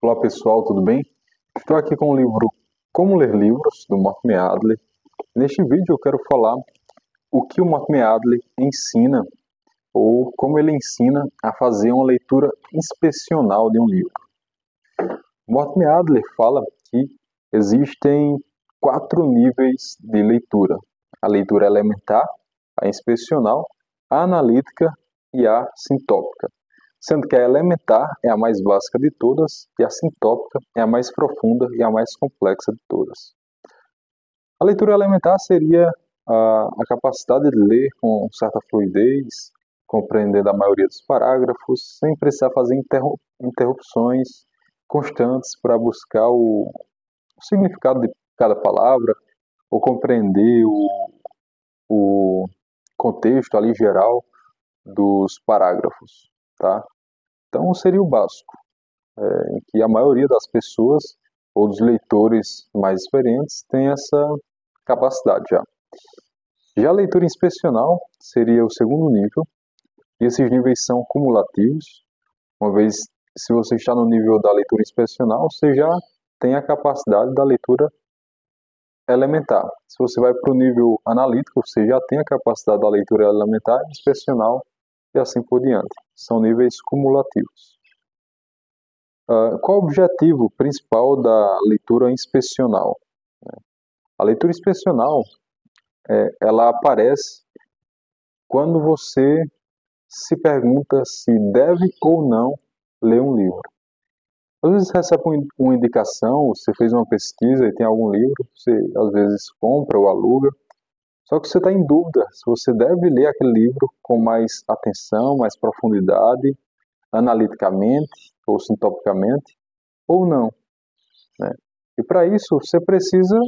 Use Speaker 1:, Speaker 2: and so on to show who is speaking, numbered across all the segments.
Speaker 1: Olá pessoal, tudo bem? Estou aqui com o livro Como Ler Livros, do Mortman Adler. Neste vídeo eu quero falar o que o Mortman Adler ensina, ou como ele ensina a fazer uma leitura inspecional de um livro. Mortman Adler fala que existem 4 níveis de leitura: a leitura elementar, a inspecional, a analítica e a sintópica. Sendo que a elementar é a mais básica de todas e a sintópica é a mais profunda e a mais complexa de todas. A leitura elementar seria a capacidade de ler com certa fluidez, compreender a maioria dos parágrafos, sem precisar fazer interrupções constantes para buscar o significado de cada palavra ou compreender o contexto ali geral dos parágrafos, tá? Então seria o básico, em que a maioria das pessoas ou dos leitores mais experientes tem essa capacidade já. Já a leitura inspecional seria o segundo nível, e esses níveis são cumulativos. Uma vez, se você está no nível da leitura inspecional, você já tem a capacidade da leitura elementar. Se você vai para o nível analítico, você já tem a capacidade da leitura elementar, inspecional e assim por diante. São níveis cumulativos. Qual o objetivo principal da leitura inspecional? A leitura inspecional, ela aparece quando você se pergunta se deve ou não ler um livro. Às vezes recebe uma indicação, você fez uma pesquisa e tem algum livro, você às vezes compra ou aluga, só que você está em dúvida se você deve ler aquele livro com mais atenção, mais profundidade, analiticamente ou sintopicamente, ou não, né? E para isso você precisa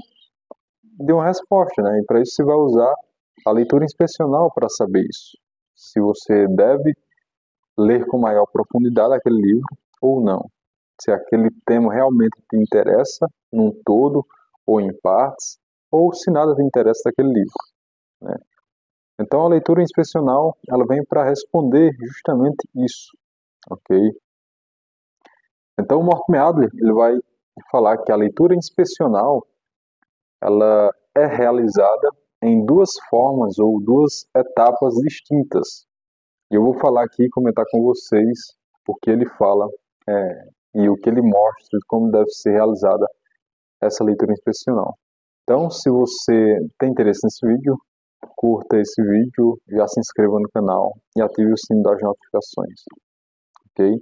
Speaker 1: de uma resposta, né? E para isso você vai usar a leitura inspecional para saber isso. Se você deve ler com maior profundidade aquele livro ou não. Se aquele tema realmente te interessa num todo ou em partes, ou se nada te interessa daquele livro, né? Então a leitura inspecional, ela vem para responder justamente isso, ok? Então o Mortman Adler, ele vai falar que a leitura inspecional, ela é realizada em duas formas ou duas etapas distintas. E eu vou falar aqui e comentar com vocês o que ele fala e o que ele mostra de como deve ser realizada essa leitura inspecional. Então, se você tem interesse nesse vídeo, curta esse vídeo, já se inscreva no canal e ative o sininho das notificações, ok?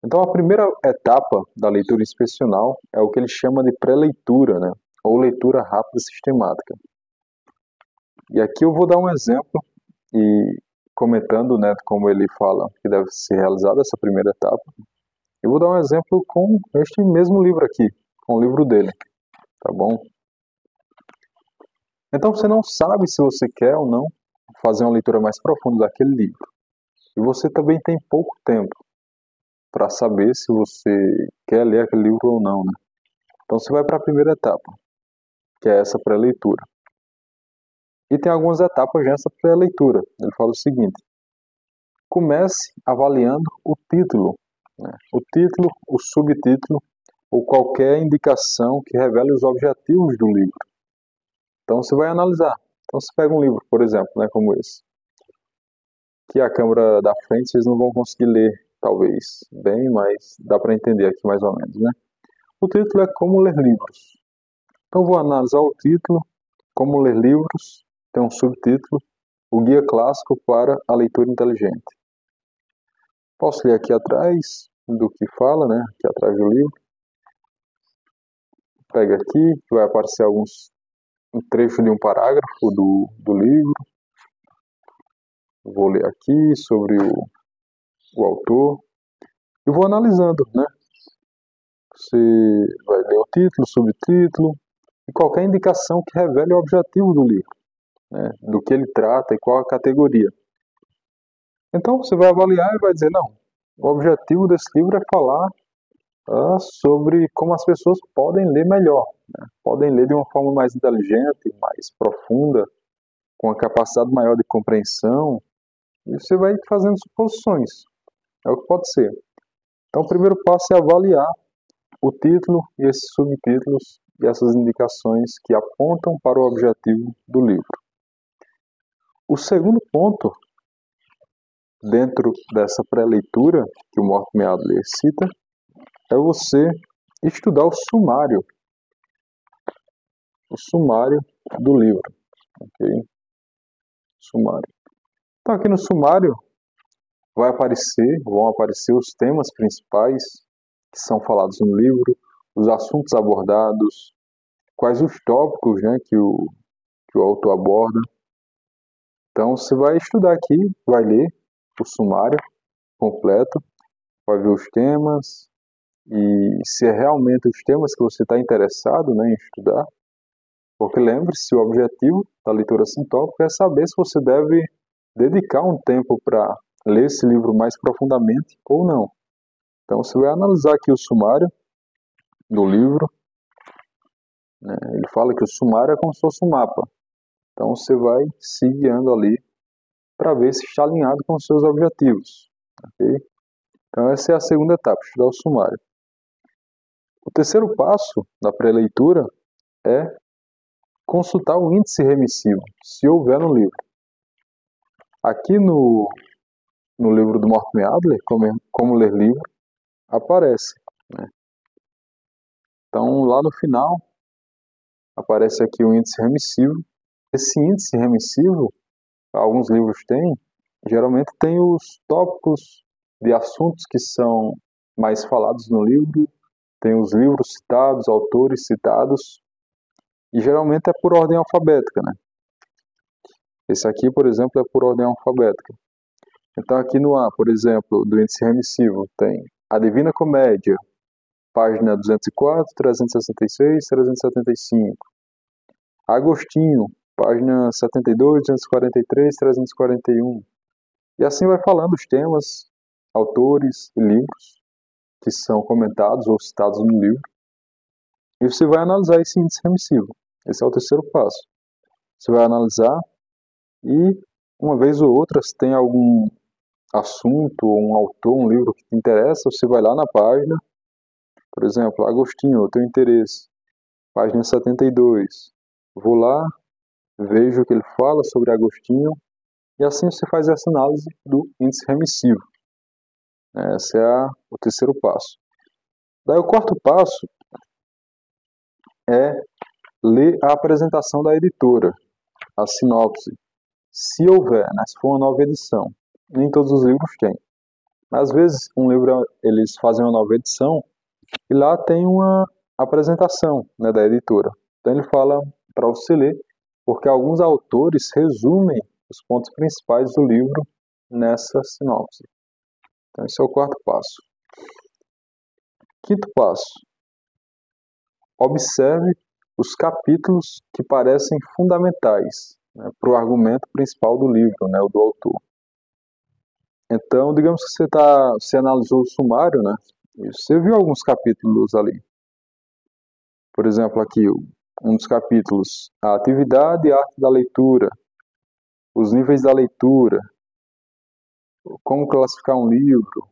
Speaker 1: Então, a primeira etapa da leitura inspecional é o que ele chama de pré-leitura, né? Ou leitura rápida sistemática. E aqui eu vou dar um exemplo e comentando, né, como ele fala que deve ser realizada essa primeira etapa. Eu vou dar um exemplo com este mesmo livro aqui, com o livro dele, tá bom? Então você não sabe se você quer ou não fazer uma leitura mais profunda daquele livro. E você também tem pouco tempo para saber se você quer ler aquele livro ou não, né? Então você vai para a primeira etapa, que é essa pré-leitura. E tem algumas etapas nessa pré-leitura. Ele fala o seguinte: comece avaliando o título, né? O título, o subtítulo ou qualquer indicação que revele os objetivos do livro. Então você vai analisar. Então você pega um livro, por exemplo, né, como esse, que a câmera da frente vocês não vão conseguir ler, talvez, bem, mas dá para entender aqui mais ou menos, né? O título é Como Ler Livros. Então vou analisar o título, Como Ler Livros, tem um subtítulo, O Guia Clássico para a Leitura Inteligente. Posso ler aqui atrás do que fala, né, aqui atrás do livro. Pega aqui, que vai aparecer um trecho de um parágrafo do livro. Vou ler aqui sobre o autor e vou analisando, né? Você vai ler o título, o subtítulo e qualquer indicação que revele o objetivo do livro, né? Do que ele trata e qual a categoria. Então você vai avaliar e vai dizer, não, o objetivo desse livro é falar sobre como as pessoas podem ler melhor, né? Podem ler de uma forma mais inteligente, mais profunda, com uma capacidade maior de compreensão, e você vai fazendo suposições. É o que pode ser. Então, o primeiro passo é avaliar o título e esses subtítulos e essas indicações que apontam para o objetivo do livro. O segundo ponto, dentro dessa pré-leitura que o Mortimer Adler cita, é você estudar o sumário do livro. Ok? Sumário. Então, aqui no sumário vão aparecer os temas principais que são falados no livro, os assuntos abordados, quais os tópicos, né, que o autor aborda. Então, você vai estudar aqui, vai ler o sumário completo, vai ver os temas e se é realmente os temas que você está interessado, né, em estudar. Porque lembre-se, o objetivo da leitura sintópica é saber se você deve dedicar um tempo para ler esse livro mais profundamente ou não. Então, você vai analisar aqui o sumário do livro. Ele fala que o sumário é como se fosse um mapa. Então, você vai se guiando ali para ver se está alinhado com os seus objetivos. Okay? Então, essa é a segunda etapa, estudar o sumário. O terceiro passo da pré-leitura é consultar o índice remissivo, se houver no livro. Aqui no livro do Mortimer Adler, Como Ler Livro, aparece. Né? Então, lá no final, aparece aqui o índice remissivo. Esse índice remissivo, alguns livros têm, geralmente tem os tópicos de assuntos que são mais falados no livro, tem os livros citados, autores citados, e geralmente é por ordem alfabética, né? Esse aqui, por exemplo, é por ordem alfabética. Então aqui no A, por exemplo, do índice remissivo, tem A Divina Comédia, página 204, 366, 375. Agostinho, página 72, 243, 341. E assim vai falando os temas, autores e livros que são comentados ou citados no livro. E você vai analisar esse índice remissivo. Esse é o terceiro passo. Você vai analisar e, uma vez ou outra, se tem algum assunto, ou um autor, um livro que te interessa, você vai lá na página. Por exemplo, Agostinho, eu tenho interesse. Página 72. Vou lá, vejo o que ele fala sobre Agostinho, e assim você faz essa análise do índice remissivo. Esse é o terceiro passo. Daí o quarto passo é ler a apresentação da editora, a sinopse, se houver, né, se for uma nova edição. Nem todos os livros têm. Às vezes, um livro, eles fazem uma nova edição e lá tem uma apresentação, né, da editora. Então ele fala para você ler, porque alguns autores resumem os pontos principais do livro nessa sinopse. Então esse é o quarto passo. Quinto passo. Observe os capítulos que parecem fundamentais, né, para o argumento principal do livro, né, o do autor. Então, digamos que você analisou o sumário, né, e você viu alguns capítulos ali. Por exemplo, aqui, um dos capítulos, a atividade e a arte da leitura, os níveis da leitura, como classificar um livro,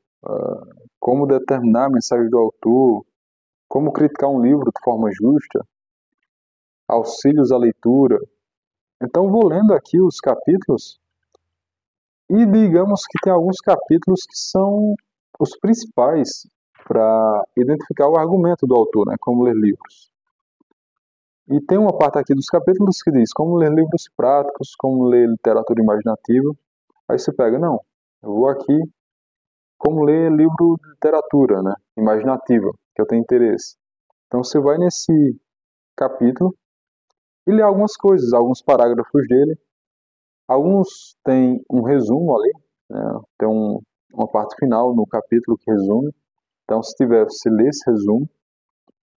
Speaker 1: como determinar a mensagem do autor, como criticar um livro de forma justa, auxílios à leitura. Então, vou lendo aqui os capítulos e digamos que tem alguns capítulos que são os principais para identificar o argumento do autor, né, como ler livros. E tem uma parte aqui dos capítulos que diz como ler livros práticos, como ler literatura imaginativa. Aí você pega, não, eu vou aqui como ler livro de literatura, né, imaginativa, que eu tenho interesse. Então você vai nesse capítulo e lê algumas coisas, alguns parágrafos dele. Alguns têm um resumo ali, né, tem uma parte final no capítulo que resume. Então se tiver, você lê esse resumo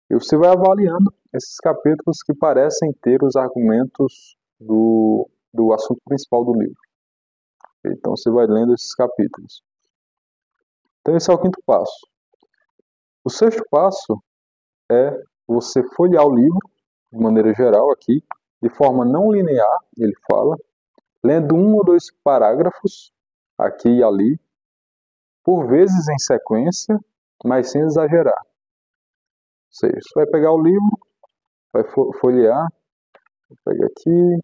Speaker 1: e você vai avaliando esses capítulos que parecem ter os argumentos do assunto principal do livro. Então você vai lendo esses capítulos. Então esse é o quinto passo. O sexto passo é você folhear o livro, de maneira geral aqui, de forma não linear, ele fala, lendo um ou dois parágrafos, aqui e ali, por vezes em sequência, mas sem exagerar. Ou seja, você vai pegar o livro, vai folhear, pega aqui,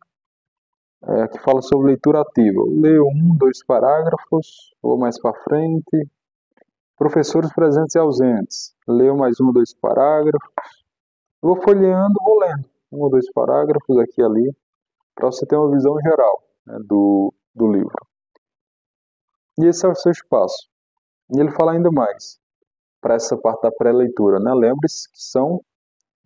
Speaker 1: aqui fala sobre leitura ativa. Leu 1, 2 parágrafos, vou mais para frente. Professores presentes e ausentes. Leu mais 1, 2 parágrafos. Vou folheando, vou lendo 1 ou 2 parágrafos aqui e ali, para você ter uma visão geral, né, do livro. E esse é o seu espaço. E ele fala ainda mais, para essa parte da pré-leitura, né? Lembre-se que são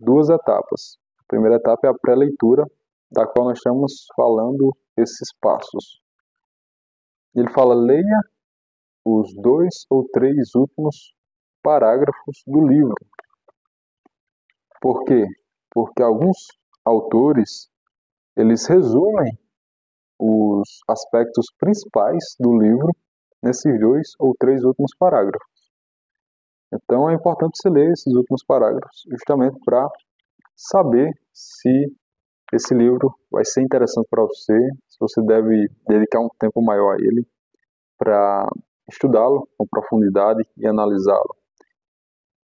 Speaker 1: 2 etapas. A primeira etapa é a pré-leitura, da qual nós estamos falando esses passos. Ele fala, leia os 2 ou 3 últimos parágrafos do livro. Por quê? Porque alguns autores, eles resumem os aspectos principais do livro nesses 2 ou 3 últimos parágrafos. Então é importante você ler esses últimos parágrafos justamente para saber se esse livro vai ser interessante para você, se você deve dedicar um tempo maior a ele para estudá-lo com profundidade e analisá-lo.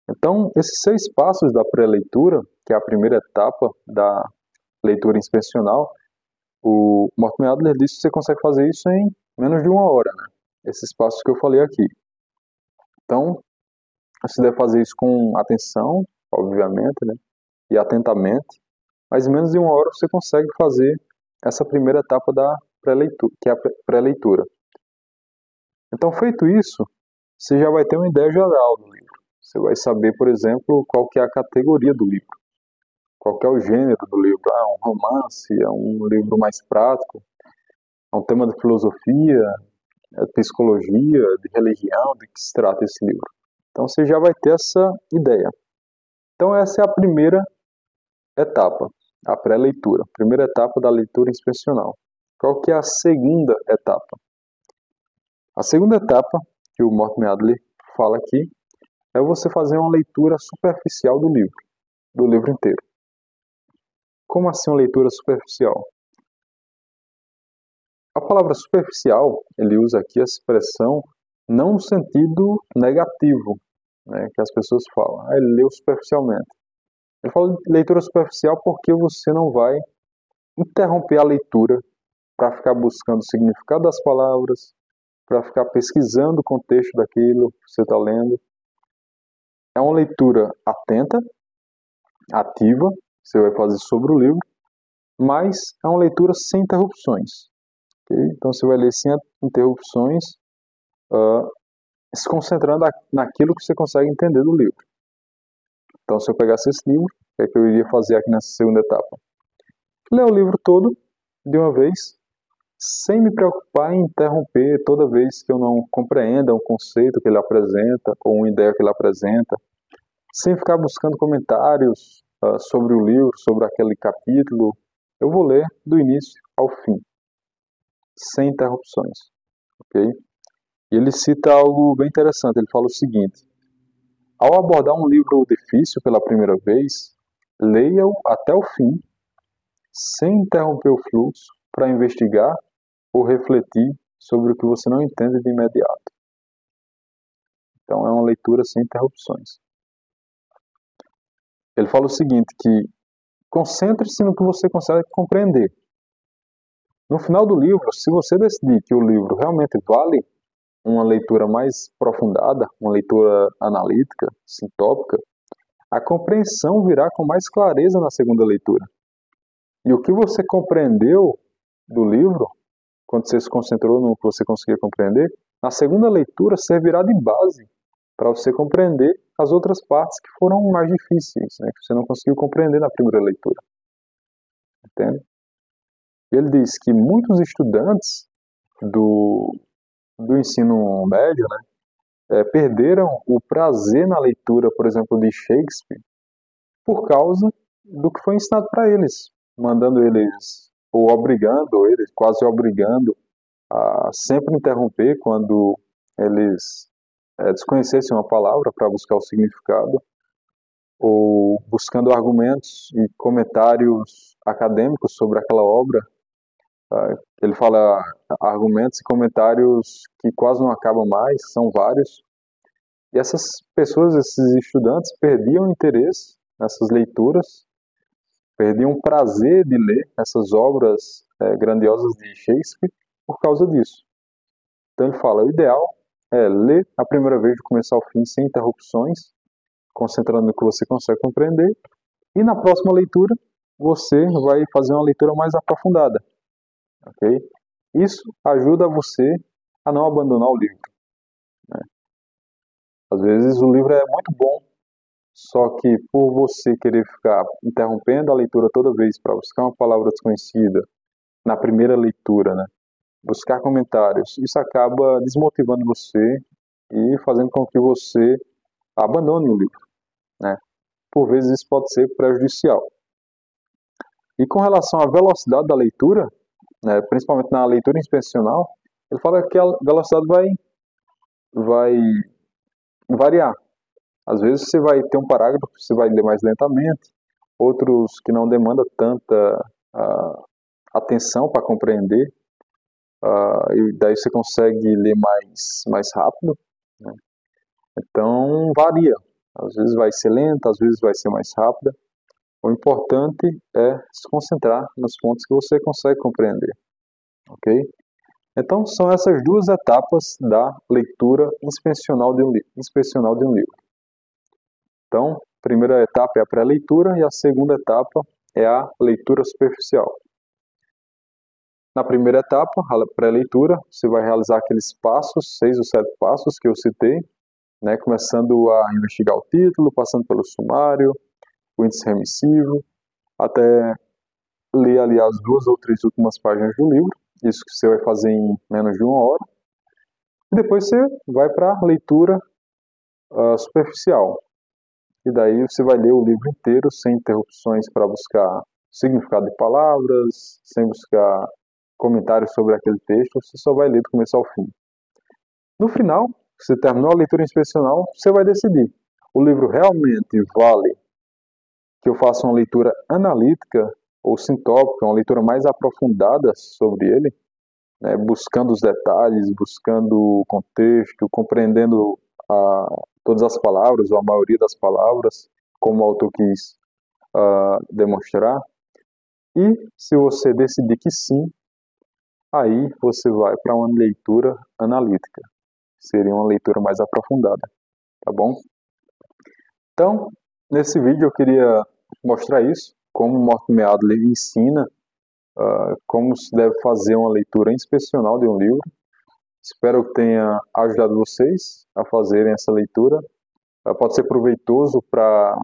Speaker 1: Então, esses 6 passos da pré-leitura, que é a primeira etapa da leitura inspecional, o Mortimer Adler disse que você consegue fazer isso em menos de 1 hora, né? Esses passos que eu falei aqui. Então, você deve fazer isso com atenção, obviamente, né? E atentamente, mas em menos de 1 hora você consegue fazer essa primeira etapa da pré-leitura, que é a pré-leitura. Então, feito isso, você já vai ter uma ideia geral do livro. Você vai saber, por exemplo, qual que é a categoria do livro, qual que é o gênero do livro. É um romance, é um livro mais prático, é um tema de filosofia, de psicologia, de religião, de que se trata esse livro. Então você já vai ter essa ideia. Então essa é a primeira etapa, a pré-leitura, primeira etapa da leitura inspecional. Qual que é a segunda etapa? A segunda etapa, que o Mortimer Adler fala aqui, é você fazer uma leitura superficial do livro inteiro. Como assim uma leitura superficial? A palavra superficial, ele usa aqui a expressão não no sentido negativo, né, que as pessoas falam, ele leu superficialmente. Ele fala de leitura superficial porque você não vai interromper a leitura para ficar buscando o significado das palavras, para ficar pesquisando o contexto daquilo que você está lendo. É uma leitura atenta, ativa, que você vai fazer sobre o livro, mas é uma leitura sem interrupções. Okay? Então você vai ler sem interrupções, se concentrando naquilo que você consegue entender do livro. Então, se eu pegasse esse livro, o que eu iria fazer aqui nessa segunda etapa? Ler o livro todo, de uma vez, sem me preocupar em interromper toda vez que eu não compreenda um conceito que ele apresenta, ou uma ideia que ele apresenta, sem ficar buscando comentários sobre o livro, sobre aquele capítulo. Eu vou ler do início ao fim, sem interrupções. Ok? E ele cita algo bem interessante, ele fala o seguinte: ao abordar um livro difícil pela primeira vez, leia-o até o fim, sem interromper o fluxo, para investigar ou refletir sobre o que você não entende de imediato. Então é uma leitura sem interrupções. Ele fala o seguinte, que concentre-se no que você consegue compreender. No final do livro, se você decidir que o livro realmente vale uma leitura mais aprofundada, uma leitura analítica, sintópica, a compreensão virá com mais clareza na segunda leitura. E o que você compreendeu do livro, quando você se concentrou no que você conseguia compreender, na segunda leitura servirá de base para você compreender as outras partes que foram mais difíceis, né, que você não conseguiu compreender na primeira leitura. Entende? Ele diz que muitos estudantes do ensino médio, né, perderam o prazer na leitura, por exemplo, de Shakespeare, por causa do que foi ensinado para eles, mandando eles, ou obrigando eles, quase obrigando a sempre interromper quando eles desconhecessem uma palavra para buscar o significado, ou buscando argumentos e comentários acadêmicos sobre aquela obra. Ele fala argumentos e comentários que quase não acabam mais, são vários, E essas pessoas, esses estudantes, perdiam interesse nessas leituras, perdiam o prazer de ler essas obras grandiosas de Shakespeare por causa disso. Então ele fala, o ideal é ler a primeira vez de começo ao fim, sem interrupções, concentrando no que você consegue compreender, e na próxima leitura você vai fazer uma leitura mais aprofundada, ok? Isso ajuda você a não abandonar o livro, né? Às vezes o livro é muito bom, só que por você querer ficar interrompendo a leitura toda vez para buscar uma palavra desconhecida na primeira leitura, né? Buscar comentários, isso acaba desmotivando você e fazendo com que você abandone o livro, né? Por vezes isso pode ser prejudicial. E com relação à velocidade da leitura, né, principalmente na leitura inspecional, ele fala que a velocidade vai variar. Às vezes você vai ter um parágrafo que você vai ler mais lentamente, outros que não demandam tanta atenção para compreender, e daí você consegue ler mais rápido, né? Então varia. Às vezes vai ser lenta, às vezes vai ser mais rápida. O importante é se concentrar nos pontos que você consegue compreender, ok? Então são essas duas etapas da leitura inspecional de um livro. Então, a primeira etapa é a pré-leitura e a segunda etapa é a leitura superficial. Na primeira etapa, a pré-leitura, você vai realizar aqueles passos, 6 ou 7 passos que eu citei, né, começando a investigar o título, passando pelo sumário, o índice remissivo, até ler ali as 2 ou 3 últimas páginas do livro, isso que você vai fazer em menos de 1 hora, e depois você vai para a leitura superficial, e daí você vai ler o livro inteiro, sem interrupções para buscar significado de palavras, sem buscar comentários sobre aquele texto, você só vai ler do começo ao fim. No final, você terminou a leitura inspecional, você vai decidir, o livro realmente vale que eu faça uma leitura analítica ou sintópica, uma leitura mais aprofundada sobre ele, né, buscando os detalhes, buscando o contexto, compreendendo todas as palavras, ou a maioria das palavras, como o autor quis demonstrar. E se você decidir que sim, aí você vai para uma leitura analítica. Seria uma leitura mais aprofundada, tá bom? Então, nesse vídeo eu queria mostrar isso, como o Mortimer Adler ensina como se deve fazer uma leitura inspecional de um livro. Espero que tenha ajudado vocês a fazerem essa leitura. Pode ser proveitoso para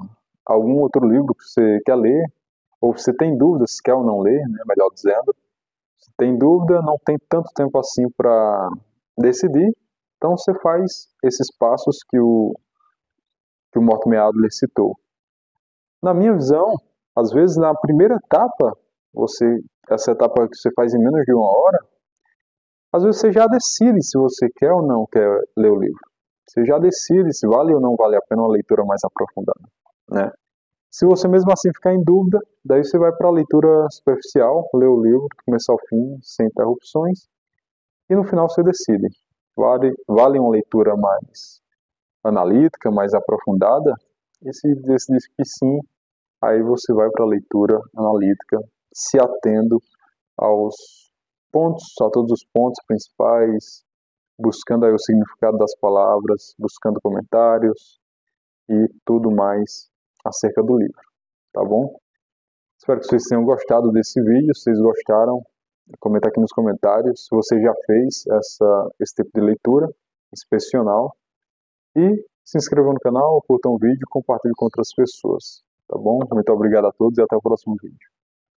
Speaker 1: algum outro livro que você quer ler, ou você tem dúvidas se quer ou não ler, né, melhor dizendo. Se tem dúvida, não tem tanto tempo assim para decidir, então você faz esses passos que o Mortimer Adler citou. Na minha visão, às vezes na primeira etapa, essa etapa que você faz em menos de 1 hora, às vezes você já decide se você quer ou não quer ler o livro. Você já decide se vale ou não vale a pena uma leitura mais aprofundada, né? Se você mesmo assim ficar em dúvida, daí você vai para a leitura superficial, lê o livro do começo ao fim, sem interrupções, e no final você decide. Vale uma leitura mais analítica, mais aprofundada? E se decidir que sim, aí você vai para a leitura analítica, se atendo aos pontos, a todos os pontos principais, buscando aí o significado das palavras, buscando comentários e tudo mais acerca do livro, tá bom? Espero que vocês tenham gostado desse vídeo. Se vocês gostaram, comenta aqui nos comentários se você já fez esse tipo de leitura inspecional, e se inscreva no canal, curta o vídeo e compartilhe com outras pessoas, tá bom? Muito obrigado a todos e até o próximo vídeo.